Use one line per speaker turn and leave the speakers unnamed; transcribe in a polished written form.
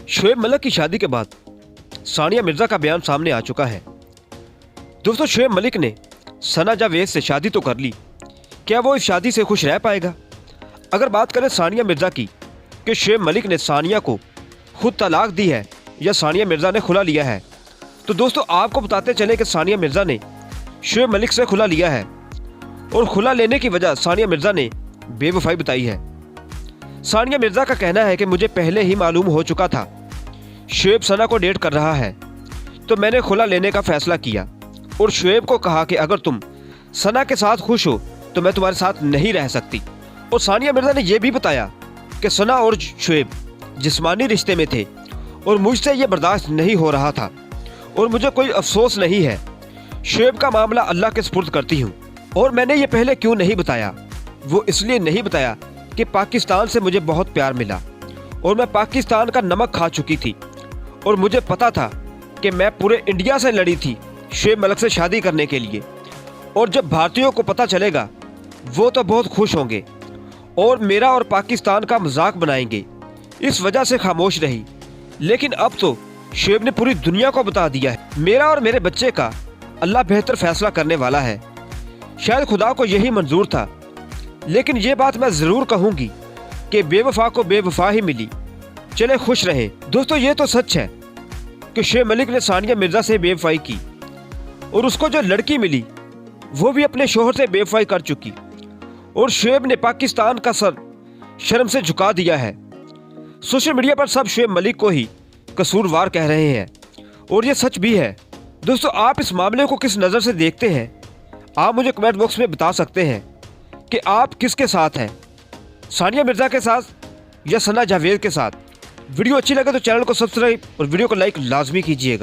शोएब मलिक की शादी के बाद सानिया मिर्ज़ा का बयान सामने आ चुका है। दोस्तों, शोएब मलिक ने सना जावेद से शादी तो कर ली, क्या वो इस शादी से खुश रह पाएगा? अगर बात करें सानिया मिर्ज़ा की कि शोएब मलिक ने सानिया को खुद तलाक दी है या सानिया मिर्ज़ा ने खुला लिया है, तो दोस्तों आपको बताते चले कि सानिया मिर्ज़ा ने शोएब मलिक से खुला लिया है और खुला लेने की वजह सानिया मिर्ज़ा ने बेवफाई बताई है। सानिया मिर्ज़ा का कहना है कि मुझे पहले ही मालूम हो चुका था शोएब सना को डेट कर रहा है, तो मैंने खुला लेने का फ़ैसला किया और शोएब को कहा कि अगर तुम सना के साथ खुश हो तो मैं तुम्हारे साथ नहीं रह सकती। और सानिया मिर्ज़ा ने यह भी बताया कि सना और शोएब जिस्मानी रिश्ते में थे और मुझसे ये बर्दाश्त नहीं हो रहा था और मुझे कोई अफसोस नहीं है। शोएब का मामला अल्लाह के सुपुर्द करती हूँ। और मैंने ये पहले क्यों नहीं बताया? वो इसलिए नहीं बताया कि पाकिस्तान से मुझे बहुत प्यार मिला और मैं पाकिस्तान का नमक खा चुकी थी और मुझे पता था कि मैं पूरे इंडिया से लड़ी थी शोएब मलिक से शादी करने के लिए, और जब भारतीयों को पता चलेगा वो तो बहुत खुश होंगे और मेरा और पाकिस्तान का मजाक बनाएंगे। इस वजह से खामोश रही, लेकिन अब तो शोएब ने पूरी दुनिया को बता दिया है मेरा और मेरे बच्चे का अल्लाह बेहतर फैसला करने वाला है। शायद खुदा को यही मंजूर था, लेकिन ये बात मैं ज़रूर कहूँगी कि बेवफा को बेवफा ही मिली। चले खुश रहे। दोस्तों, ये तो सच है कि शोएब मलिक ने सानिया मिर्ज़ा से बेवफाई की और उसको जो लड़की मिली वो भी अपने शोहर से बेवफाई कर चुकी, और शोएब ने पाकिस्तान का सर शर्म से झुका दिया है। सोशल मीडिया पर सब शोएब मलिक को ही कसूरवार कह रहे हैं और ये सच भी है। दोस्तों, आप इस मामले को किस नज़र से देखते हैं? आप मुझे कमेंट बॉक्स में बता सकते हैं कि आप किसके साथ हैं, सानिया मिर्ज़ा के साथ या सना जावेद के साथ। वीडियो अच्छी लगे तो चैनल को सब्सक्राइब और वीडियो को लाइक लाजमी कीजिएगा।